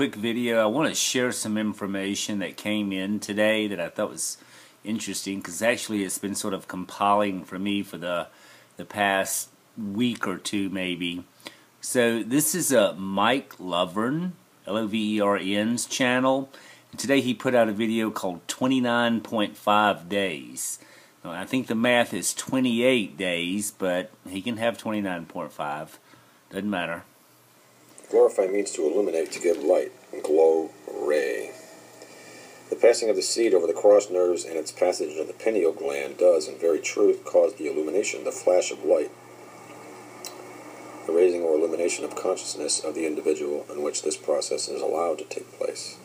quick video. I want to share some information that came in today that I thought was interesting, because actually it's been sort of compiling for me for the past week or two maybe. So this is Mike Lovern, L-O-V-E-R-N's channel, and today he put out a video called 29.5 days. Now, I think the math is 28 days, but he can have 29.5. Doesn't matter. Glorify means to illuminate, to give light, glow, ray. The passing of the seed over the cross nerves and its passage into the pineal gland does, in very truth, cause the illumination, the flash of light, the raising or illumination of consciousness of the individual in which this process is allowed to take place.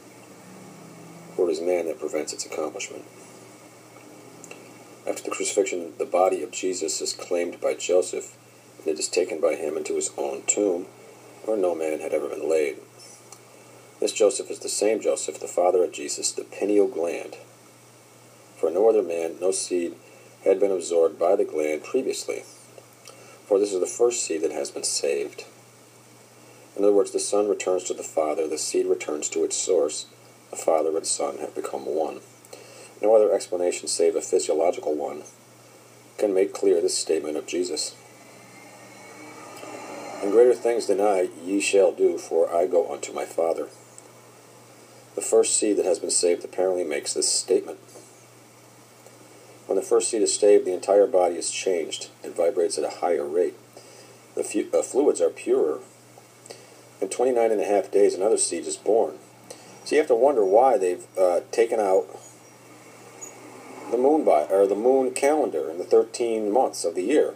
For it is man that prevents its accomplishment. After the crucifixion, the body of Jesus is claimed by Joseph, and it is taken by him into his own tomb, where no man had ever been laid. This Joseph is the same Joseph, the father of Jesus, the pineal gland. For no other man, no seed, had been absorbed by the gland previously. For this is the first seed that has been saved. In other words, the Son returns to the Father, the seed returns to its source. The Father and Son have become one. No other explanation save a physiological one can make clear this statement of Jesus. And greater things than I ye shall do, for I go unto my Father. The first seed that has been saved apparently makes this statement. When the first seed is saved, the entire body is changed. It vibrates at a higher rate. The fluids are purer. In 29.5 days, another seed is born. So you have to wonder why they've taken out the moon calendar in the 13 months of the year.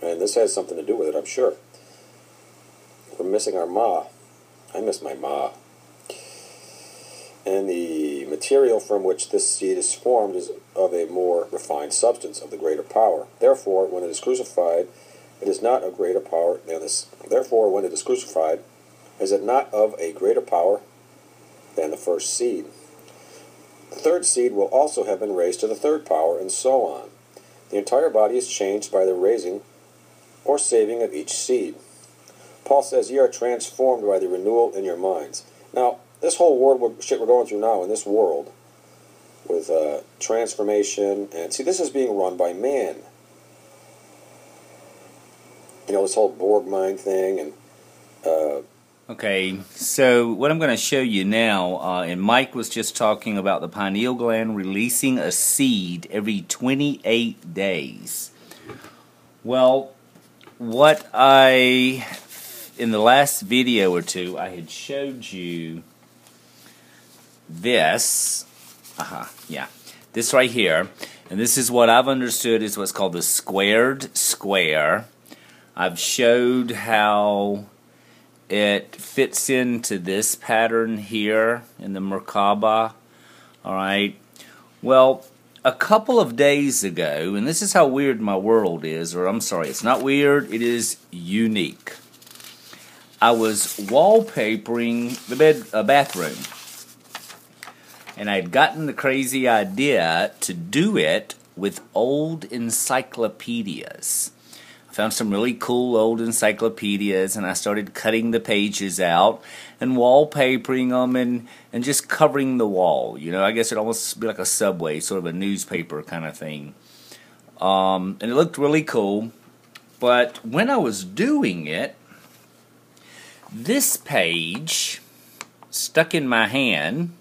And this has something to do with it, I'm sure. We're missing our Ma. I miss my Ma. And the material from which this seed is formed is of a more refined substance, of the greater power. Therefore, when it is crucified, it is not of greater power than this. Therefore, when it is crucified, is it not of a greater power than the first seed? The third seed will also have been raised to the third power, and so on. The entire body is changed by the raising or saving of each seed. Paul says, ye are transformed by the renewal in your minds. Now, this whole world, shit we're going through now in this world, with transformation, and see, this is being run by man. You know, this whole Borg mind thing, and... Okay, so what I'm going to show you now, and Mike was just talking about the pineal gland releasing a seed every 28 days. Well, in the last video or two, I had showed you this, this right here, and this is what I've understood is what's called the squared square. I've showed how it fits into this pattern here in the Merkaba. Alright, well, a couple of days ago, and this is how weird my world is, or I'm sorry, it's not weird, it is unique. I was wallpapering the bathroom, and I'd gotten the crazy idea to do it with old encyclopedias. I found some really cool old encyclopedias, and I started cutting the pages out and wallpapering them and just covering the wall. You know, I guess it'd almost be like a subway, sort of a newspaper kind of thing. And it looked really cool, but when I was doing it, this page stuck in my hand,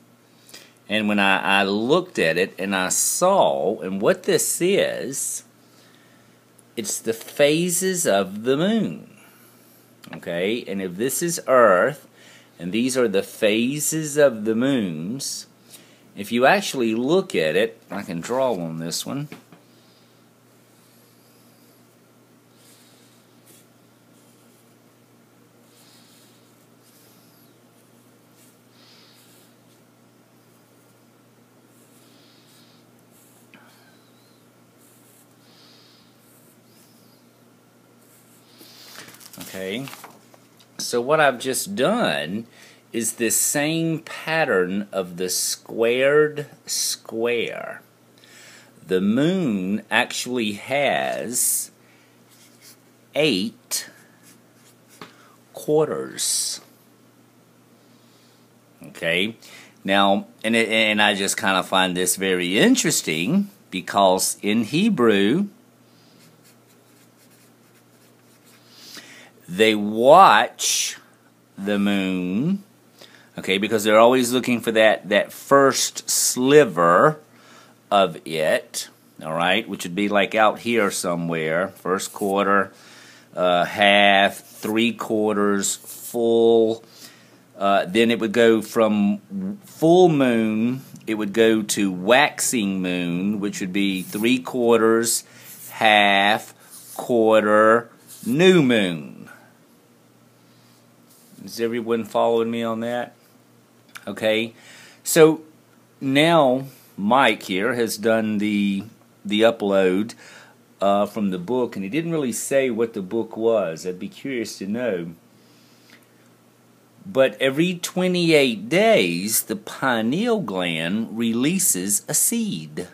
and when I looked at it and I saw, and what this is, it's the phases of the moon. Okay, and if this is Earth, and these are the phases of the moons, if you actually look at it, I can draw on this one. Okay, so what I've just done is this same pattern of the squared square. The moon actually has 8 quarters. Okay, now, and I just kind of find this very interesting because in Hebrew, they watch the moon, okay, because they're always looking for that first sliver of it, all right, which would be like out here somewhere, first quarter, half, 3/4, full. Then it would go from full moon, it would go to waxing moon, which would be 3/4, half, quarter, new moon. Is everyone following me on that? Okay, so now Mike here has done the upload from the book, and he didn't really say what the book was. I'd be curious to know. But every 28 days, the pineal gland releases a seed.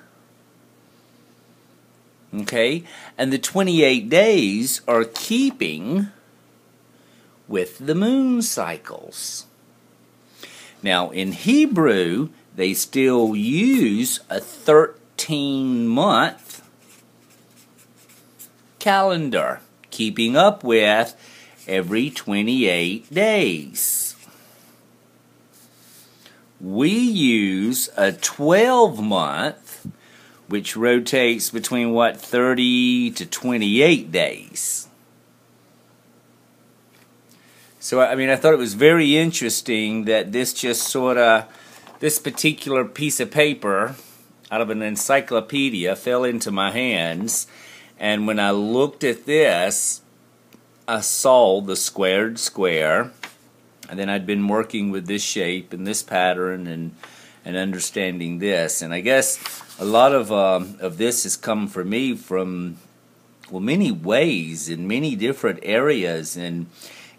Okay? And the 28 days are keeping with the moon cycles. Now, in Hebrew, they still use a 13-month calendar, keeping up with every 28 days. We use a 12-month, which rotates between, 30 to 28 days. So, I mean, I thought it was very interesting that this particular piece of paper out of an encyclopedia fell into my hands, and when I looked at this, I saw the squared square, and then I'd been working with this shape and this pattern and understanding this. And I guess a lot of this has come for me from, well, many ways in many different areas, and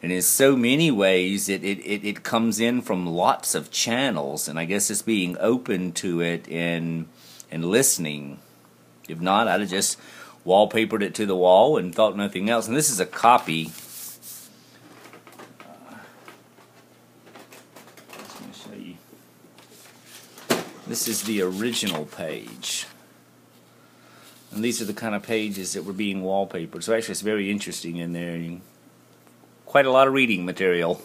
in so many ways it comes in from lots of channels, and I guess it's being open to it and listening. If not, I'd have just wallpapered it to the wall and thought nothing else. And this is a copy. I'm going to show you. This is the original page. And these are the kind of pages that were being wallpapered. So actually it's very interesting in there. Quite a lot of reading material.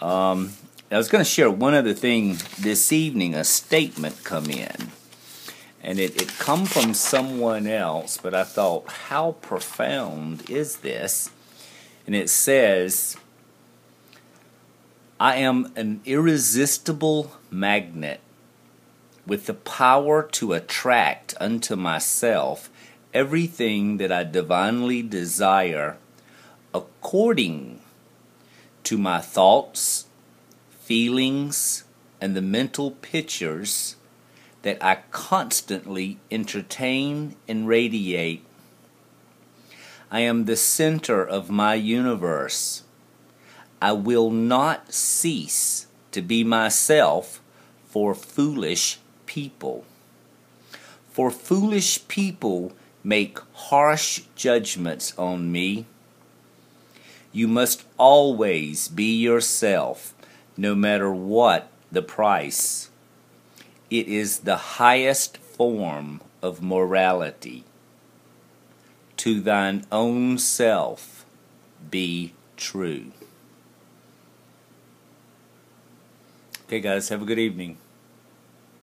I was going to share one other thing this evening, a statement come in. And it come from someone else, but I thought, how profound is this? And it says, I am an irresistible magnet with the power to attract unto myself everything that I divinely desire according to my thoughts, feelings, and the mental pictures that I constantly entertain and radiate. I am the center of my universe. I will not cease to be myself for foolish people. For foolish people make harsh judgments on me. You must always be yourself, no matter what the price. It is the highest form of morality. To thine own self be true. Okay, guys, have a good evening.